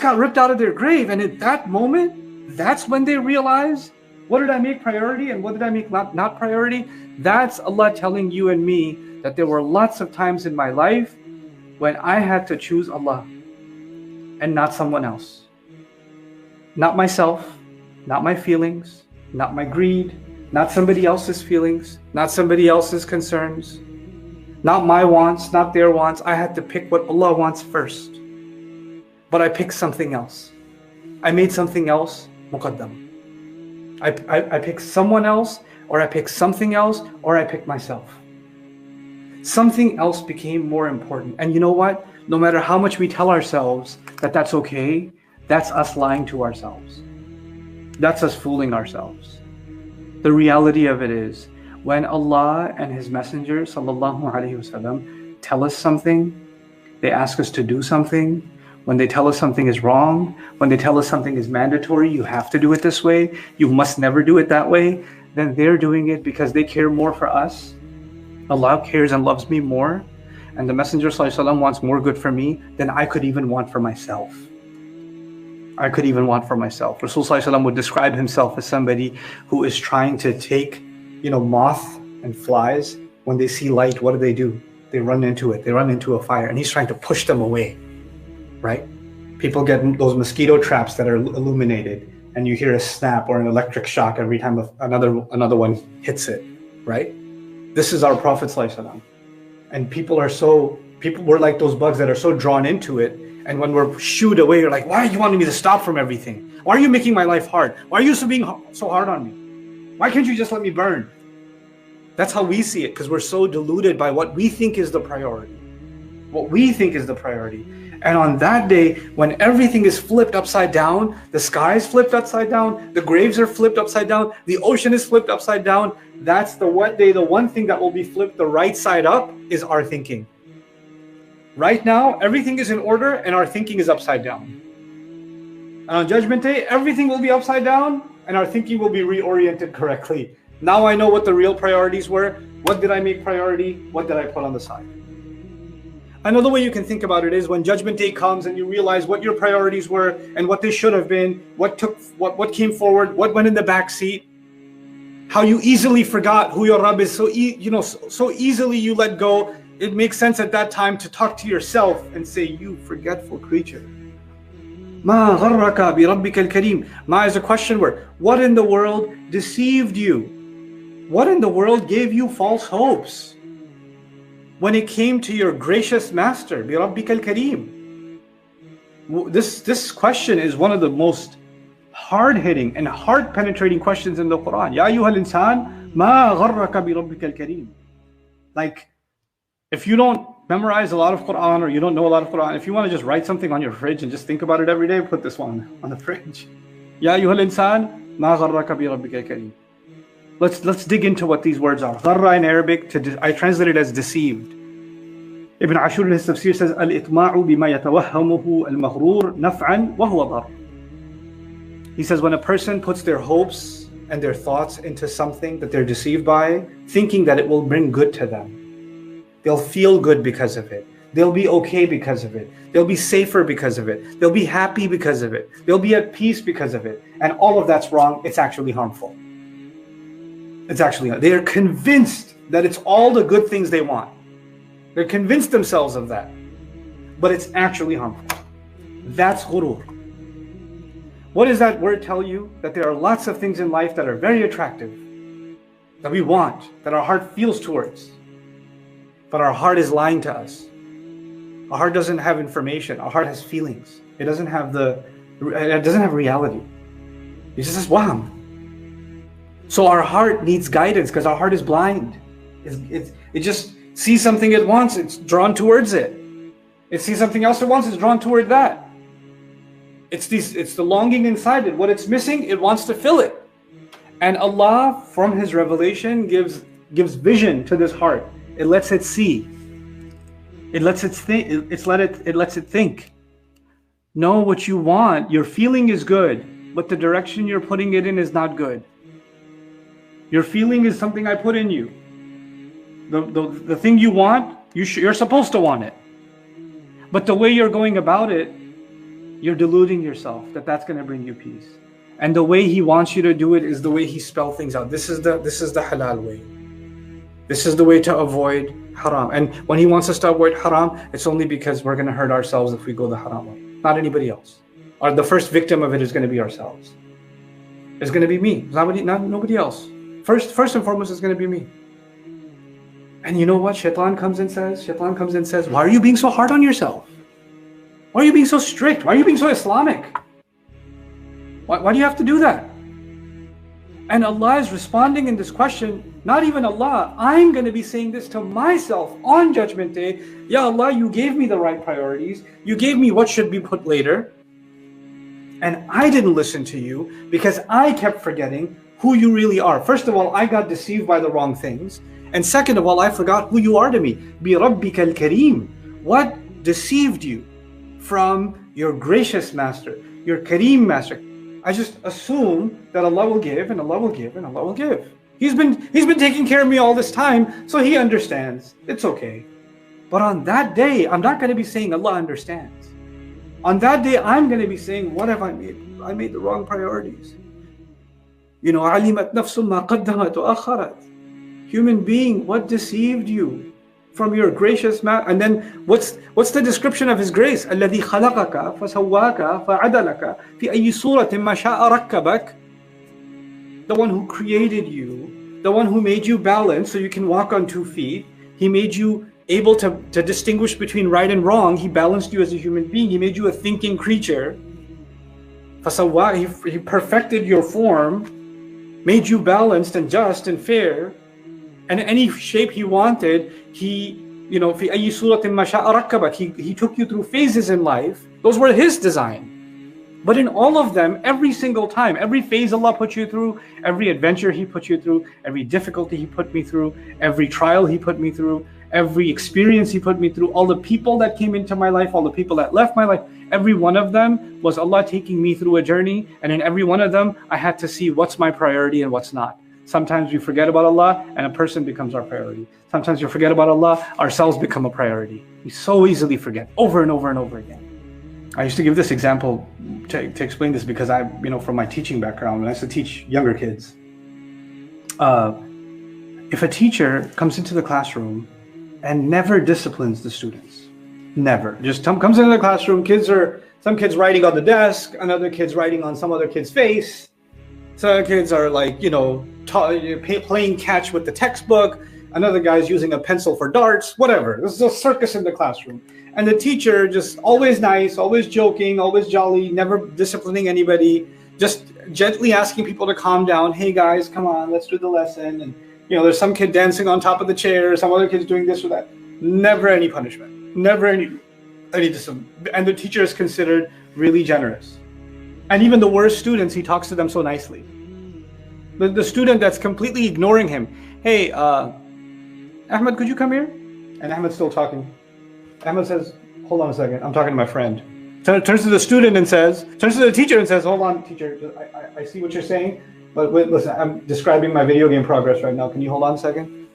got ripped out of their grave. And at that moment, that's when they realize, what did I make priority and what did I make not priority? That's Allah telling you and me that there were lots of times in my life when I had to choose Allah and not someone else. Not myself, not my feelings, not my greed, not somebody else's feelings, not somebody else's concerns, not my wants, not their wants. I had to pick what Allah wants first. But I picked something else. I made something else muqaddam. I picked someone else, or I picked something else, or I picked myself. Something else became more important. And you know what? No matter how much we tell ourselves that that's okay, that's us lying to ourselves. That's us fooling ourselves. The reality of it is, when Allah and His Messenger sallallahu alaihi wasallam tell us something, they ask us to do something. When they tell us something is wrong, when they tell us something is mandatory, you have to do it this way, you must never do it that way, then they're doing it because they care more for us. Allah cares and loves me more, and the Messenger ﷺ wants more good for me than I could even want for myself. I could even want for myself. Rasul ﷺ would describe himself as somebody who is trying to take, moth and flies. When they see light, what do? They run into it. They run into a fire, and he's trying to push them away. Right? People get those mosquito traps that are illuminated, and you hear a snap or an electric shock every time another one hits it. Right? This is our Prophet ﷺ. And people we're like those bugs that are so drawn into it, and when we're shooed away, you're like, why are you wanting me to stop from everything? Why are you making my life hard? Why are you being so hard on me? Why can't you just let me burn? That's how we see it, because we're so deluded by what we think is the priority. What we think is the priority. And on that day, when everything is flipped upside down, the sky is flipped upside down, the graves are flipped upside down, the ocean is flipped upside down, that's the one thing that will be flipped the right side up is our thinking. Right now, everything is in order and our thinking is upside down. And on Judgment Day, everything will be upside down and our thinking will be reoriented correctly. Now I know what the real priorities were. What did I make priority? What did I put on the side? Another way you can think about it is when Judgment Day comes and you realize what your priorities were and what they should have been, what came forward, what went in the back seat, how you easily forgot who your Rabb is, so easily you let go. It makes sense at that time to talk to yourself and say, you forgetful creature. Ma gharraka bi rabbika al-kareem. Ma is a question word. What in the world deceived you? What in the world gave you false hopes? When it came to your gracious master, bi rabbika al-kareem. This question is one of the most hard-hitting and heart-penetrating questions in the Quran. Ya ayyuhal insan, ma gharraka bi rabbika al-kareem. Like, if you don't memorize a lot of Quran or you don't know a lot of Quran, if you want to just write something on your fridge and just think about it every day, put this one on the fridge. Ya ayyuhal insan, ma gharraka bi rabbika al-kareem. Let's dig into what these words are. Gharra in Arabic, I translate it as deceived. Ibn Ashur in his Tafseer says, Al-itma'u bima yatawahhamuhu al-maghrur naf'an wa huwa dar. He says, when a person puts their hopes and their thoughts into something that they're deceived by, thinking that it will bring good to them, they'll feel good because of it. They'll be okay because of it. They'll be safer because of it. They'll be happy because of it. They'll be at peace because of it. And all of that's wrong. It's actually harmful. They're convinced that it's all the good things they want. They're convinced themselves of that. But it's actually harmful. That's ghurur. What does that word tell you? That there are lots of things in life that are very attractive, that we want, that our heart feels towards. But our heart is lying to us. Our heart doesn't have information. Our heart has feelings. It doesn't have reality. It just says, wow. So our heart needs guidance because our heart is blind. It just sees something it wants, it's drawn towards it. It sees something else it wants, it's drawn toward that. It's the longing inside it. What it's missing, it wants to fill it. And Allah, from His revelation, gives vision to this heart. It lets it see. It lets it think. It lets it think. Know what you want. Your feeling is good, but the direction you're putting it in is not good. Your feeling is something I put in you. The thing you want, you're supposed to want it. But the way you're going about it, you're deluding yourself that that's going to bring you peace. And the way He wants you to do it is the way He spelled things out. This is the halal way. This is the way to avoid haram. And when He wants us to avoid haram, it's only because we're going to hurt ourselves if we go the haram way, not anybody else. Or the first victim of it is going to be ourselves. It's going to be me. It's not nobody else. First and foremost, it's going to be me. And you know what? Shaitan comes and says, why are you being so hard on yourself? Why are you being so strict? Why are you being so Islamic? Why do you have to do that? And Allah is responding in this question, not even Allah, I'm going to be saying this to myself on Judgment Day. Ya Allah, you gave me the right priorities. You gave me what should be put later. And I didn't listen to you because I kept forgetting who you really are. First of all, I got deceived by the wrong things. And second of all, I forgot who you are to me. Bi Rabbika al-Kareem. What deceived you from your gracious master, your Kareem master? I just assume that Allah will give and Allah will give and Allah will give. He's been taking care of me all this time, so He understands. It's okay. But on that day, I'm not going to be saying Allah understands. On that day, I'm going to be saying, what have I made? I made the wrong priorities. You know, عَلِمَتْ نَفْسٌ مَا قَدَّمَتْ وَأَخَّرَتْ. Human being, what deceived you from your gracious master? And then what's the description of His grace? الَّذِي خَلَقَكَ فَسَوَّاكَ فَعَدَلَكَ فِي أَيِّ صُورَةٍ مَا شَاءَ رَكَّبَكَ. The one who created you, the one who made you balanced so you can walk on 2 feet. He made you able to distinguish between right and wrong. He balanced you as a human being. He made you a thinking creature. He perfected your form, made you balanced and just and fair. And any shape He wanted, He, you know, في أي صورة ما شاء ركبك. He took you through phases in life. Those were His design. But in all of them, every single time, every phase Allah put you through, every adventure He put you through, every difficulty He put me through, every trial He put me through, every experience He put me through, all the people that came into my life, all the people that left my life, every one of them was Allah taking me through a journey. And in every one of them, I had to see what's my priority and what's not. Sometimes we forget about Allah and a person becomes our priority. Sometimes we forget about Allah, ourselves become a priority. We so easily forget over and over and over again. I used to give this example to explain this because I, you know, from my teaching background, when I used to teach younger kids. If a teacher comes into the classroom and never disciplines the students, never, just comes into the classroom, some kids writing on the desk, another kid's writing on some other kid's face. Some kids are like, you know, playing catch with the textbook. Another guy's using a pencil for darts, whatever. This is a circus in the classroom. And the teacher just always nice, always joking, always jolly, never disciplining anybody, just gently asking people to calm down. Hey guys, come on, let's do the lesson. And you know, there's some kid dancing on top of the chair, some other kid's doing this or that. Never any punishment, never any discipline. And the teacher is considered really generous. And even the worst students, he talks to them so nicely. The student that's completely ignoring him, hey, Ahmed, could you come here? And Ahmed's still talking. Ahmed says, hold on a second, I'm talking to my friend. Turns to the student and says, turns to the teacher and says, hold on, teacher, I see what you're saying, but wait, listen, I'm describing my video game progress right now. Can you hold on a second?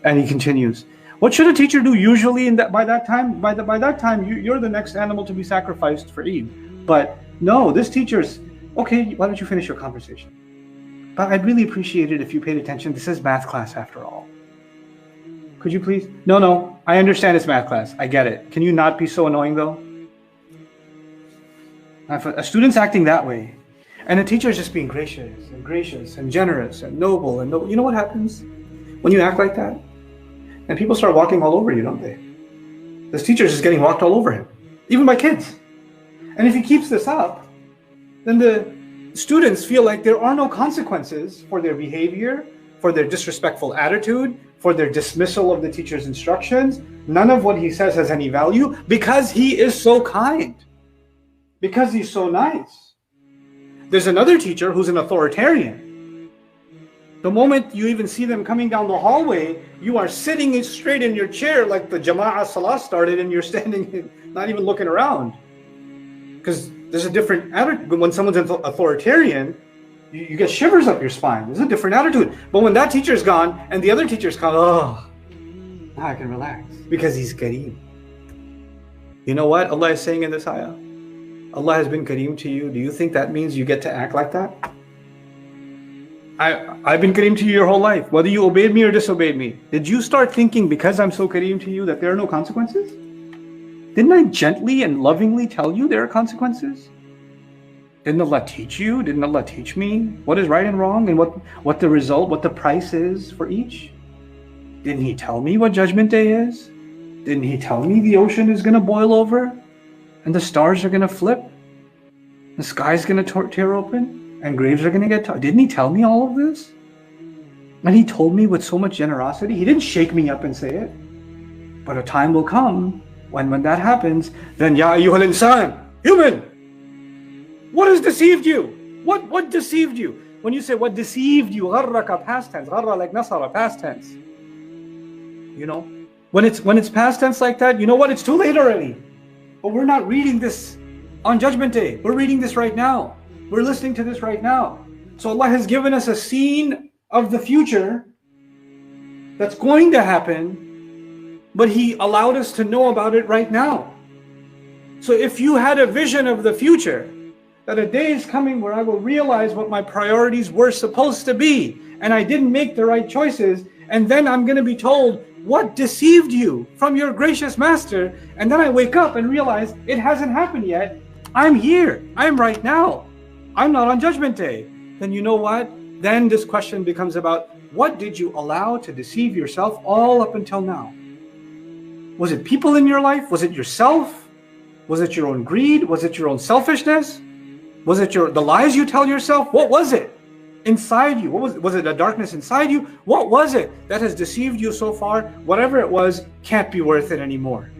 And he continues. What should a teacher do usually by that time? By that time, you're the next animal to be sacrificed for Eid. But no, this teacher's, okay, why don't you finish your conversation? But I'd really appreciate it if you paid attention. This is math class after all. Could you please? No, I understand it's math class. I get it. Can you not be so annoying though? If a student's acting that way, and the teacher is just being gracious and generous and noble, you know what happens when you act like that? And people start walking all over you, don't they? This teacher is just getting walked all over him, even by kids. And if he keeps this up, then the students feel like there are no consequences for their behavior, for their disrespectful attitude, for their dismissal of the teacher's instructions. None of what he says has any value because he is so kind, because he's so nice. There's another teacher who's an authoritarian. The moment you even see them coming down the hallway, you are sitting straight in your chair like the Jama'ah Salah started and you're standing, not even looking around. Because there's a different attitude. When someone's authoritarian, you get shivers up your spine. There's a different attitude. But when that teacher's gone and the other teacher's gone, oh, now I can relax because he's Kareem. You know what Allah is saying in this ayah? Allah has been Kareem to you, do you think that means you get to act like that? I've been Kareem to you your whole life, whether you obeyed me or disobeyed me. Did you start thinking because I'm so Kareem to you that there are no consequences? Didn't I gently and lovingly tell you there are consequences? Didn't Allah teach you? Didn't Allah teach me what is right and wrong and what the result, what the price is for each? Didn't He tell me what Judgment Day is? Didn't He tell me the ocean is going to boil over and the stars are going to flip? The sky's going to tear open and graves are going to get didn't He tell me all of this? And He told me with so much generosity. He didn't shake me up and say it. But a time will come when that happens, then Ya ayyuhal insan, human, what has deceived you? What deceived you? When you say what deceived you, gharraka, past tense, gharra like nasara, past tense. You know, when it's past tense like that, you know what? It's too late already. But we're not reading this on Judgment Day. We're reading this right now. We're listening to this right now. So Allah has given us a scene of the future that's going to happen, but He allowed us to know about it right now. So if you had a vision of the future, that a day is coming where I will realize what my priorities were supposed to be, and I didn't make the right choices, and then I'm going to be told, what deceived you from your gracious master? And then I wake up and realize it hasn't happened yet. I'm here. I'm right now. I'm not on Judgment Day. Then you know what? Then this question becomes about, what did you allow to deceive yourself all up until now? Was it people in your life? Was it yourself? Was it your own greed? Was it your own selfishness? Was it the lies you tell yourself? What was it inside you? What was it a darkness inside you? What was it that has deceived you so far? Whatever it was can't be worth it anymore.